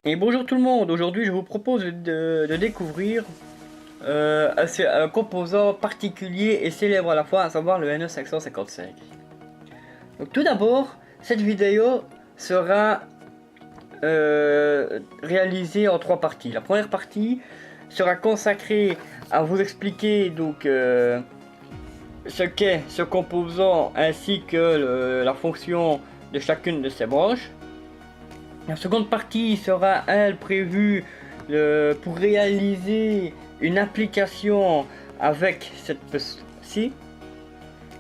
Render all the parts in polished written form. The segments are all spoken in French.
Et bonjour tout le monde, aujourd'hui je vous propose de découvrir un composant particulier et célèbre à la fois, à savoir le NE555. Donc tout d'abord, cette vidéo sera réalisée en trois parties. La première partie sera consacrée à vous expliquer donc ce qu'est ce composant ainsi que la fonction de chacune de ses branches. La seconde partie sera, elle, prévue pour réaliser une application avec cette puce-ci.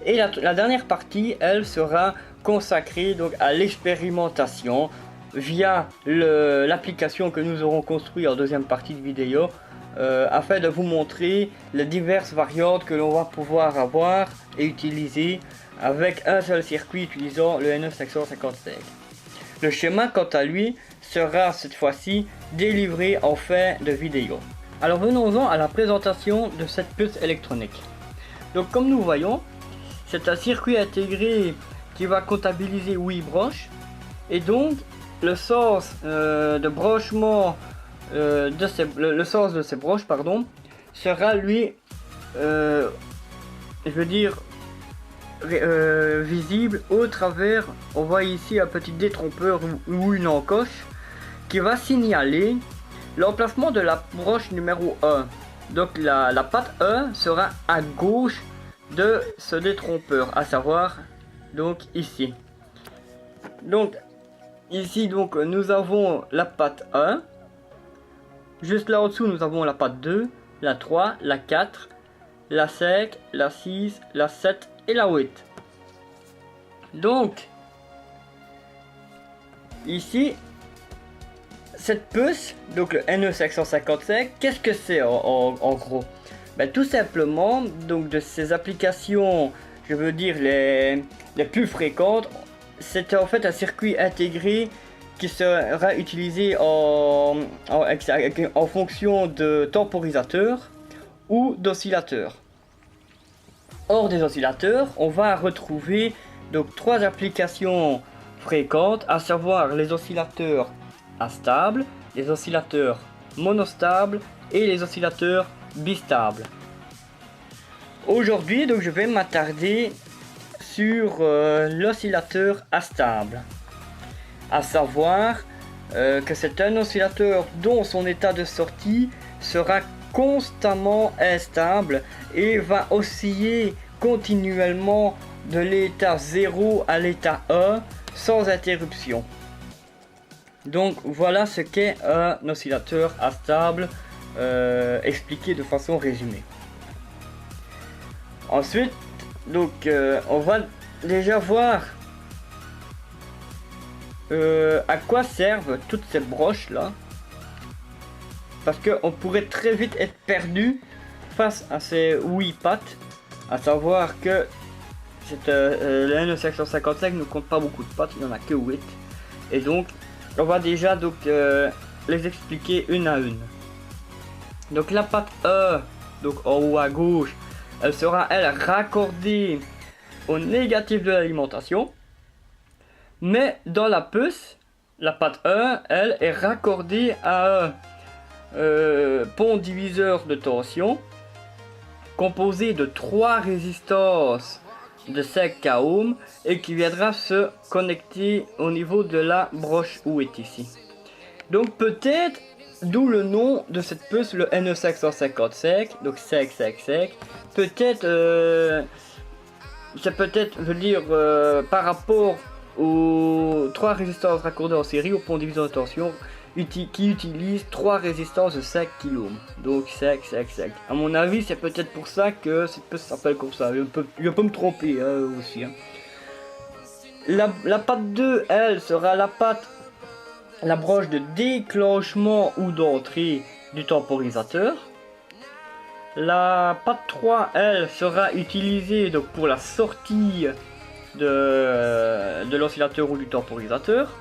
Et la dernière partie, elle, sera consacrée donc à l'expérimentation via l'application que nous aurons construite en deuxième partie de vidéo afin de vous montrer les diverses variantes que l'on va pouvoir avoir et utiliser avec un seul circuit utilisant le NE555. Le schéma, quant à lui, sera cette fois-ci délivré en fin de vidéo. Alors venons-en à la présentation de cette puce électronique. Donc comme nous voyons, c'est un circuit intégré qui va comptabiliser 8 broches. Et donc le sens de branchement le sens de ces broches sera lui visible au travers, on voit ici un petit détrompeur ou une encoche qui va signaler l'emplacement de la broche numéro 1. Donc la patte 1 sera à gauche de ce détrompeur, à savoir donc ici. Donc ici donc nous avons la patte 1. Juste là en dessous nous avons la patte 2, la 3, la 4, la 5, la 6, la 7 et la 8. Donc ici cette puce, donc le NE555, qu'est-ce que c'est en gros? Tout simplement donc de ces applications, je veux dire les plus fréquentes, c'est en fait un circuit intégré qui sera utilisé en fonction de temporisateurs ou d'oscillateurs. Hors des oscillateurs, on va retrouver donc trois applications fréquentes, à savoir les oscillateurs astables, les oscillateurs monostables et les oscillateurs bistables. Aujourd'hui, donc je vais m'attarder sur l'oscillateur astable, à savoir que c'est un oscillateur dont son état de sortie sera constamment instable et va osciller continuellement de l'état 0 à l'état 1 sans interruption. Donc voilà ce qu'est un oscillateur astable expliqué de façon résumée. Ensuite, donc on va déjà voir à quoi servent toutes ces broches là, parce qu'on pourrait très vite être perdu face à ces 8 pattes, à savoir que le NE555 ne compte pas beaucoup de pattes, il n'y en a que 8, et donc on va déjà donc les expliquer une à une. Donc la patte E, donc en haut à gauche, elle sera raccordée au négatif de l'alimentation, mais dans la puce, la patte E, elle est raccordée à un pont diviseur de tension composé de 3 résistances de 5 ohms et qui viendra se connecter au niveau de la broche où est ici. Donc peut-être, d'où le nom de cette puce, le NE555, donc 555, peut-être c'est peut-être, je veux dire, par rapport aux 3 résistances raccordées en série au pont diviseur de tension qui utilise 3 résistances de 5 kΩ. Donc 5. À mon avis, c'est peut-être pour ça que cette puce s'appelle comme ça. Je peux me tromper aussi. La patte 2, elle, sera la broche de déclenchement ou d'entrée du temporisateur. La patte 3, elle, sera utilisée donc pour la sortie de l'oscillateur ou du temporisateur.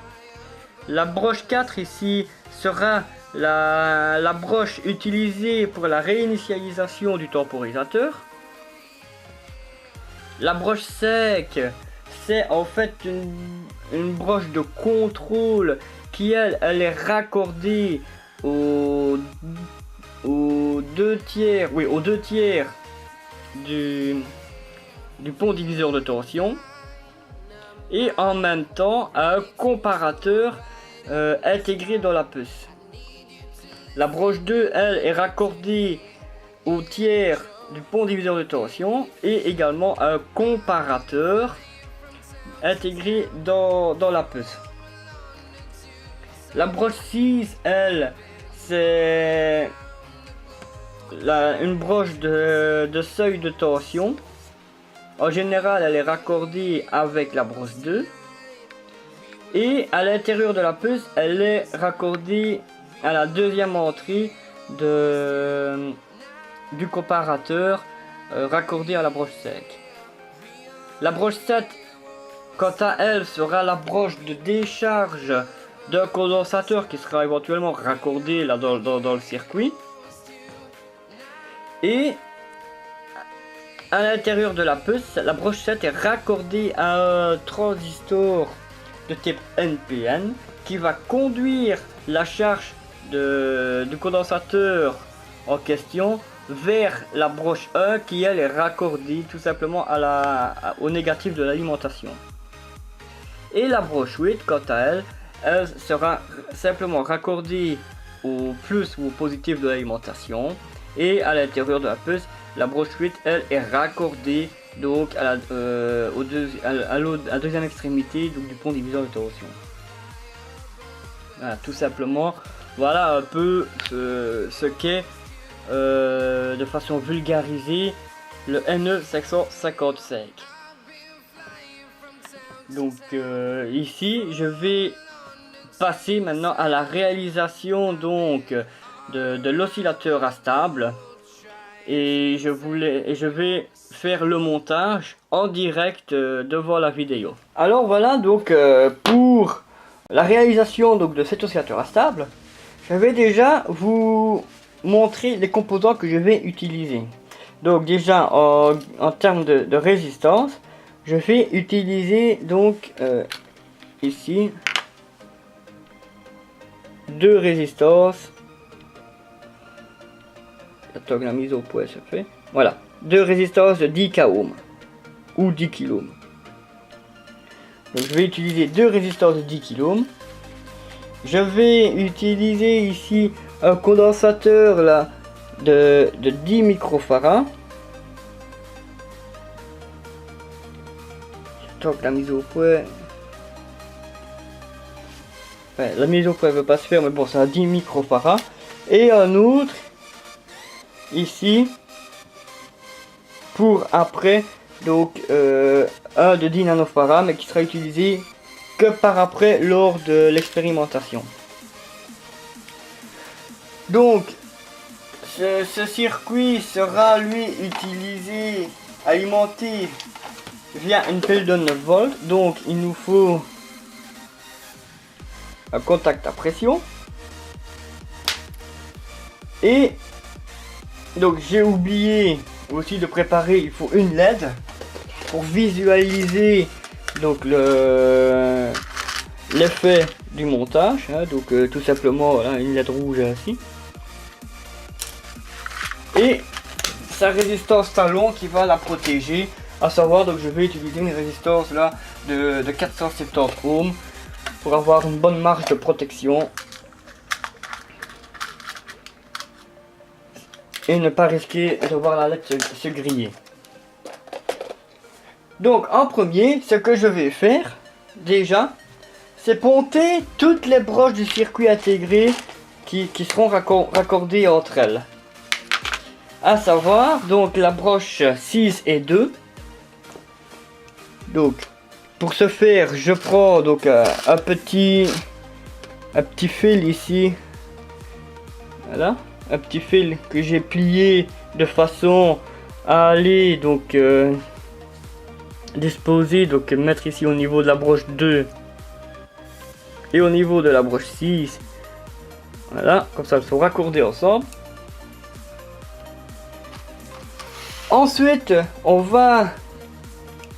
La broche 4 ici sera la broche utilisée pour la réinitialisation du temporisateur. La broche 5 c'est en fait une broche de contrôle qui elle est raccordée aux 2 tiers, oui, aux 2 tiers du pont diviseur de tension, et en même temps à un comparateur intégré dans la puce. La broche 2, elle, est raccordée au tiers du pont diviseur de tension et également à un comparateur intégré dans la puce. La broche 6, elle, c'est une broche de seuil de tension. En général, elle est raccordée avec la broche 2. Et à l'intérieur de la puce, elle est raccordée à la deuxième entrée du comparateur raccordé à la broche 5. La broche 7, quant à elle, sera la broche de décharge d'un condensateur qui sera éventuellement raccordé là dans le circuit. Et à l'intérieur de la puce, la broche 7 est raccordée à un transistor de type NPN qui va conduire la charge du condensateur en question vers la broche 1 qui elle est raccordée tout simplement au négatif de l'alimentation. Et la broche 8, quant à elle, elle sera simplement raccordée au plus ou au positif de l'alimentation. Et à l'intérieur de la puce, la broche 8, elle est raccordée donc à la deuxième extrémité donc, du pont diviseur de tension. Voilà, tout simplement, voilà un peu ce qu'est de façon vulgarisée le NE555. Donc ici, je vais passer maintenant à la réalisation donc de l'oscillateur astable et je vais faire le montage en direct devant la vidéo. Alors voilà donc pour la réalisation donc de cet oscillateur astable, je vais déjà vous montrer les composants que je vais utiliser. Donc déjà en termes de résistance, je vais utiliser donc ici 2 résistances. Attends que la mise au point se fait. Voilà, 2 résistances de 10 kΩ ou 10 kΩ. Donc je vais utiliser 2 résistances de 10 kΩ. Je vais utiliser ici un condensateur là de 10 microfarads. J'attends que la mise au point. Ouais, la mise au point ne veut pas se faire, mais bon, c'est à 10 microfarads. Et un autre ici pour après donc un de 10 nanofarads, mais qui sera utilisé que par après lors de l'expérimentation. Donc ce circuit sera lui utilisé, alimenté via une pile de 9 volts. Donc il nous faut un contact à pression. Et donc j'ai oublié aussi de préparer, il faut une LED pour visualiser donc l'effet du montage, hein. Donc tout simplement voilà, une LED rouge ainsi. Et sa résistance talon qui va la protéger, à savoir donc je vais utiliser une résistance là de 470 ohms pour avoir une bonne marge de protection et ne pas risquer de voir la LED se griller. Donc en premier, ce que je vais faire déjà, c'est ponter toutes les broches du circuit intégré qui seront raccordées entre elles. À savoir donc la broche 6 et 2. Donc pour ce faire, je prends donc un petit fil ici. Voilà, un petit fil que j'ai plié de façon à aller donc disposer, donc mettre ici au niveau de la broche 2 et au niveau de la broche 6. Voilà, comme ça elles sont raccordées ensemble. Ensuite, on va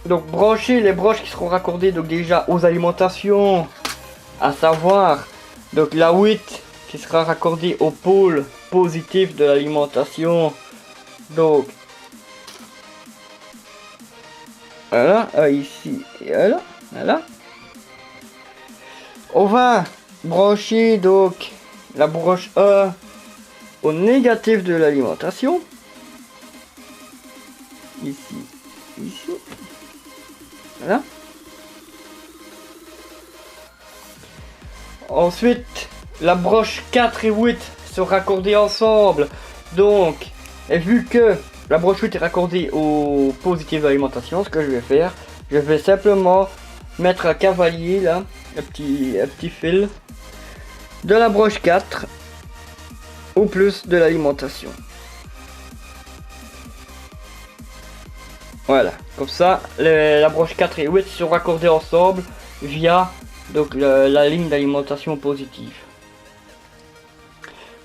donc brancher les broches qui seront raccordées donc déjà aux alimentations, à savoir donc la 8 qui sera raccordée au pôle positif de l'alimentation. Donc voilà, ici et là, voilà. On va brancher donc la broche 1 au négatif de l'alimentation. Ici, ici. Voilà. Ensuite, la broche 4 et 8 sont raccordées ensemble. Donc, et vu que la broche 8 est raccordée au positif de l'alimentation, ce que je vais faire, je vais simplement mettre un cavalier là, un petit fil de la broche 4 au plus de l'alimentation. Voilà, comme ça la broche 4 et 8 sont raccordées ensemble via donc la ligne d'alimentation positive.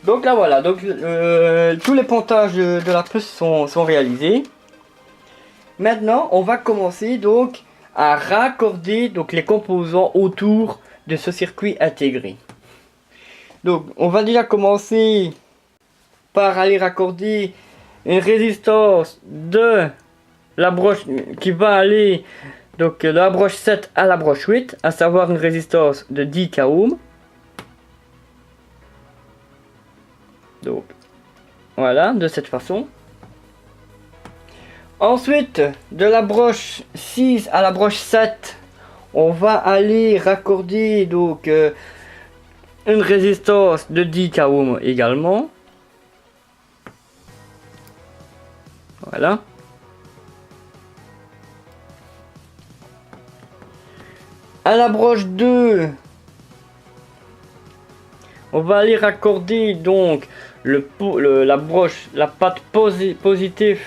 Donc là voilà, donc tous les pontages de la puce sont réalisés. Maintenant on va commencer donc à raccorder donc les composants autour de ce circuit intégré. Donc on va déjà commencer par aller raccorder une résistance de la broche qui va aller donc de la broche 7 à la broche 8, à savoir une résistance de 10 kΩ. Donc voilà, de cette façon. Ensuite, de la broche 6 à la broche 7, on va aller raccorder donc une résistance de 10 kΩ également. Voilà. À la broche 2, on va aller raccorder donc la patte positive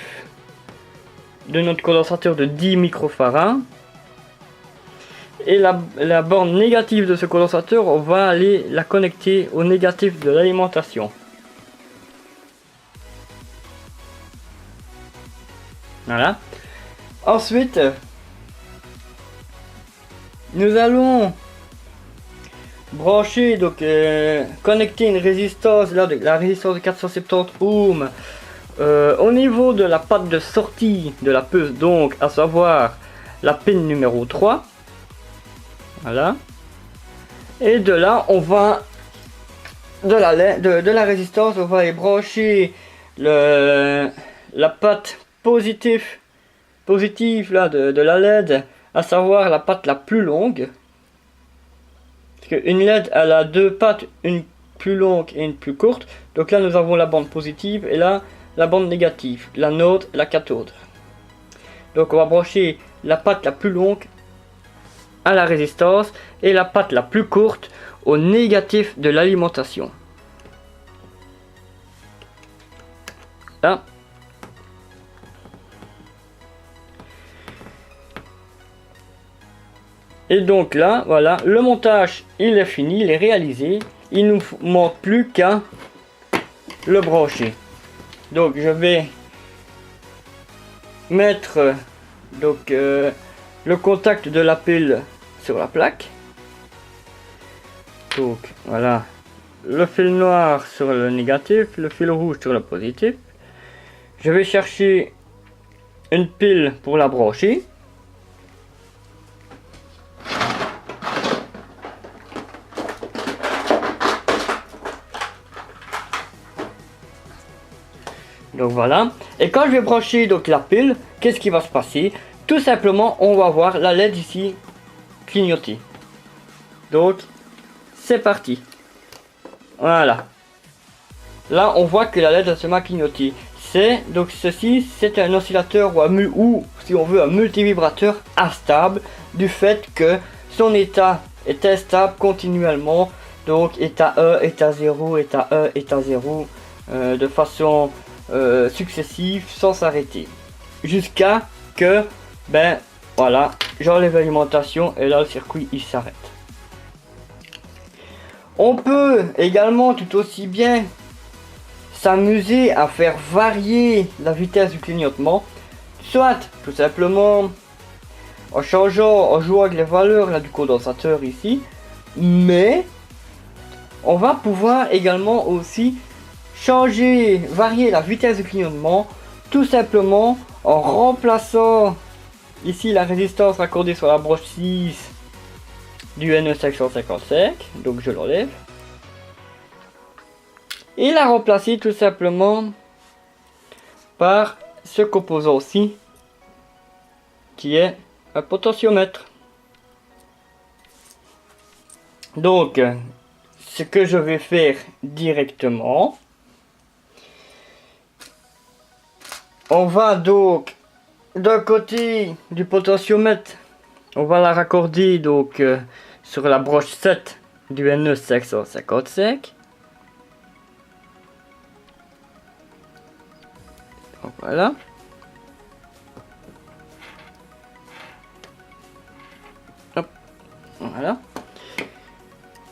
de notre condensateur de 10 microfarads. Et la borne négative de ce condensateur, on va aller la connecter au négatif de l'alimentation. Voilà. Ensuite, nous allons brancher, donc connecter une résistance, là, la résistance de 470 ohms au niveau de la patte de sortie de la puce, donc à savoir la pin numéro 3. Voilà. Et de là, on va de la résistance, on va aller brancher la patte positive là de la LED, à savoir la patte la plus longue. Parce qu'une LED elle a deux pattes, une plus longue et une plus courte. Donc là nous avons la bande positive et là la bande négative, l'anode, la cathode. Donc on va brancher la patte la plus longue à la résistance et la patte la plus courte au négatif de l'alimentation. Là. Et donc là, voilà, le montage il est fini, il est réalisé. Il nous manque plus qu'à le brancher. Donc je vais mettre donc le contact de la pile sur la plaque. Donc voilà, le fil noir sur le négatif, le fil rouge sur le positif. Je vais chercher une pile pour la brancher. Donc voilà, et quand je vais brancher donc la pile, qu'est-ce qui va se passer? Tout simplement, on va voir la LED ici clignoter. Donc, c'est parti. Voilà. Là, on voit que la LED se met à clignoter. Donc ceci, c'est un oscillateur ou si on veut un multivibrateur instable, du fait que son état est instable continuellement. Donc état 1, état 0, état 1, état 0, de façon successive sans s'arrêter. Jusqu'à que, ben voilà, j'enlève l'alimentation et là le circuit il s'arrête. On peut également tout aussi bien s'amuser à faire varier la vitesse du clignotement, soit tout simplement en changeant, en jouant avec les valeurs là, du condensateur ici, mais on va pouvoir également aussi changer, varier la vitesse de clignotement, tout simplement en remplaçant ici la résistance raccordée sur la broche 6 du NE555, donc je l'enlève, et la remplacer tout simplement par ce composant-ci qui est un potentiomètre. Donc ce que je vais faire directement, on va donc d'un côté du potentiomètre, on va la raccorder donc sur la broche 7 du NE555. Voilà. Hop. Voilà.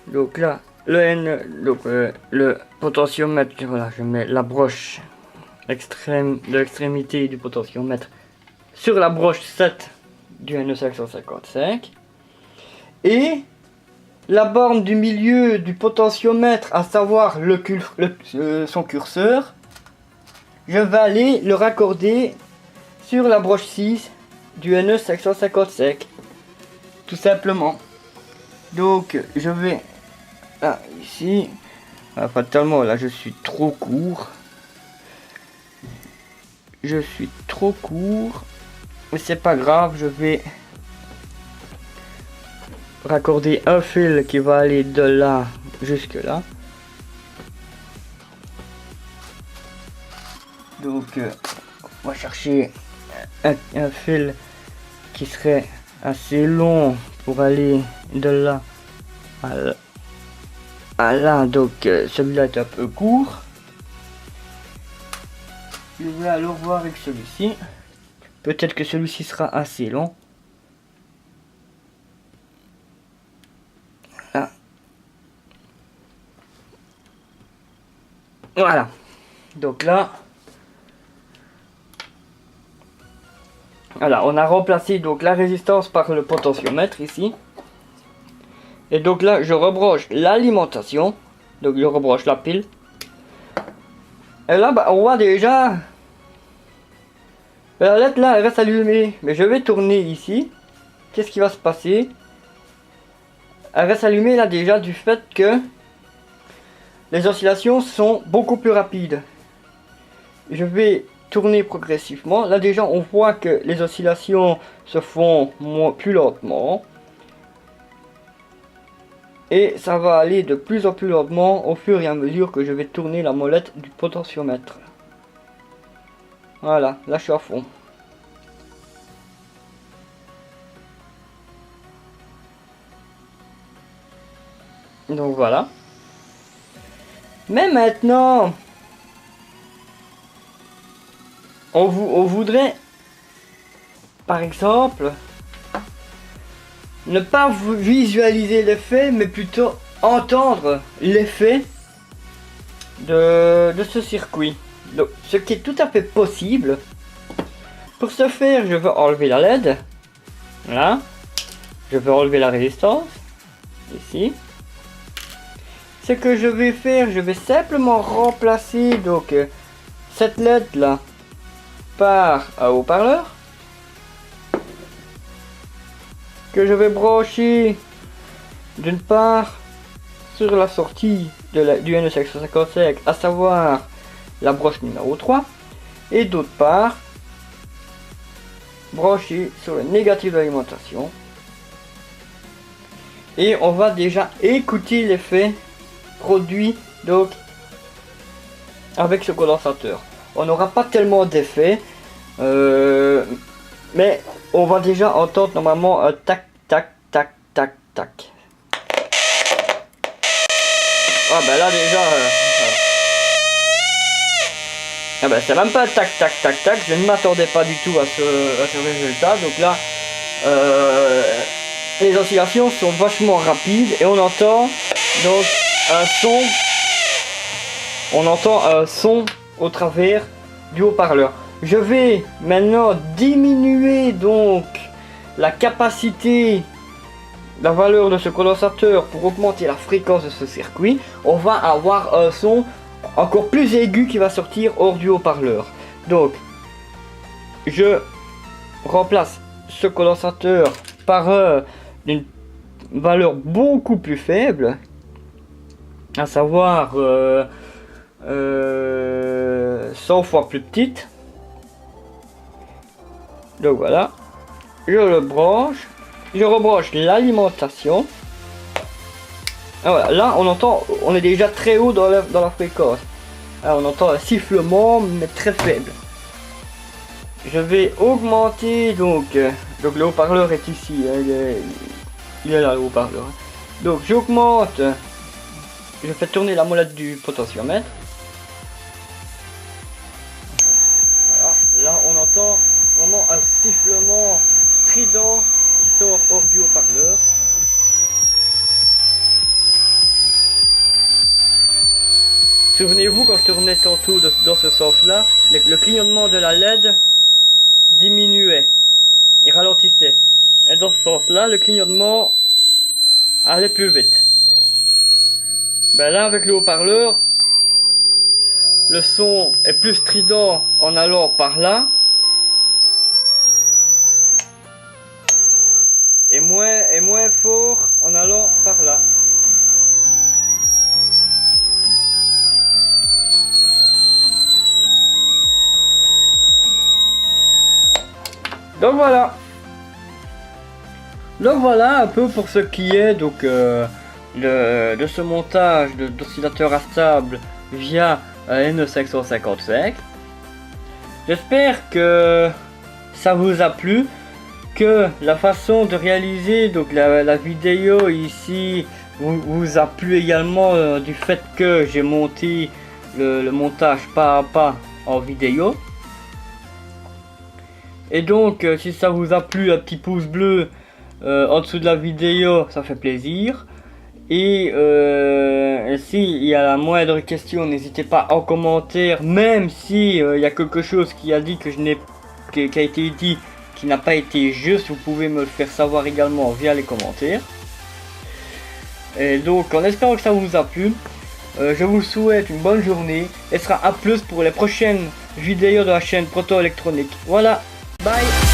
Donc là, le potentiomètre, voilà, je mets la broche de l'extrémité du potentiomètre sur la broche 7 du NE555. Et la borne du milieu du potentiomètre, à savoir son curseur, je vais aller le raccorder sur la broche 6 du NE555. Tout simplement. Donc je vais là ici, fatalement là je suis trop court. Je suis trop court. Mais c'est pas grave, je vais raccorder un fil qui va aller de là jusque là. Donc on va chercher un fil qui serait assez long pour aller de là à là. Donc celui-là est un peu court. Je vais alors voir avec celui-ci. Peut-être que celui-ci sera assez long. Là. Voilà. Donc là. Voilà, on a remplacé donc la résistance par le potentiomètre ici. Et donc là, je rebranche l'alimentation. Donc je rebranche la pile. Et là, bah, on voit déjà... La LED là, elle reste allumée. Mais je vais tourner ici. Qu'est-ce qui va se passer? Elle reste allumée là déjà du fait que les oscillations sont beaucoup plus rapides. Je vais tourner progressivement. Là déjà, on voit que les oscillations se font plus lentement. Et ça va aller de plus en plus lentement au fur et à mesure que je vais tourner la molette du potentiomètre. Voilà, là je suis à fond. Donc voilà. Mais maintenant, on voudrait, par exemple, ne pas visualiser l'effet, mais plutôt entendre l'effet de ce circuit. Donc, ce qui est tout à fait possible. Pour ce faire, je vais enlever la LED. Là. Je vais enlever la résistance. Ici. Ce que je vais faire, je vais simplement remplacer donc cette LED là par un haut-parleur. Que je vais brancher d'une part sur la sortie du NE555, à savoir la broche numéro 3, et d'autre part brancher sur le négatif d'alimentation. Et on va déjà écouter l'effet produit donc avec ce condensateur. On n'aura pas tellement d'effet, mais on va déjà entendre normalement un tac tac tac tac tac. Ah ben là déjà ah ben c'est même pas tac tac tac tac. Je ne m'attendais pas du tout à ce résultat. Donc là les oscillations sont vachement rapides et on entend donc un son. On entend un son au travers du haut-parleur. Je vais maintenant diminuer donc la capacité, la valeur de ce condensateur pour augmenter la fréquence de ce circuit, on va avoir un son encore plus aigu qui va sortir hors du haut-parleur. Donc, je remplace ce condensateur par une valeur beaucoup plus faible, à savoir 100 fois plus petite. Donc voilà, je le branche, je rebranche l'alimentation. Voilà, là on entend, on est déjà très haut dans la fréquence. Là, on entend un sifflement mais très faible. Je vais augmenter donc le haut-parleur est ici, hein, il est là le haut-parleur. Donc j'augmente, je fais tourner la molette du potentiomètre. Voilà, là on entend vraiment un sifflement strident qui sort hors du haut-parleur. Souvenez-vous, quand je tournais tantôt dans ce sens-là, le clignotement de la LED diminuait, il ralentissait. Et dans ce sens-là, le clignotement allait plus vite. Ben là, avec le haut-parleur, le son est plus strident en allant par là, et moins fort en allant par là. Donc voilà un peu pour ce qui est donc de ce montage d'oscillateur instable via N555. J'espère que ça vous a plu, que la façon de réaliser donc la vidéo ici vous a plu également, du fait que j'ai monté le montage pas à pas en vidéo. Et donc si ça vous a plu, un petit pouce bleu en dessous de la vidéo, ça fait plaisir. Et s'il y a la moindre question, n'hésitez pas en commentaire, même si il y a quelque chose qui a été dit qui n'a pas été juste, vous pouvez me le faire savoir également via les commentaires. Et donc en espérant que ça vous a plu, je vous souhaite une bonne journée et sera à plus pour les prochaines vidéos de la chaîne Proto Électronique. Voilà, bye.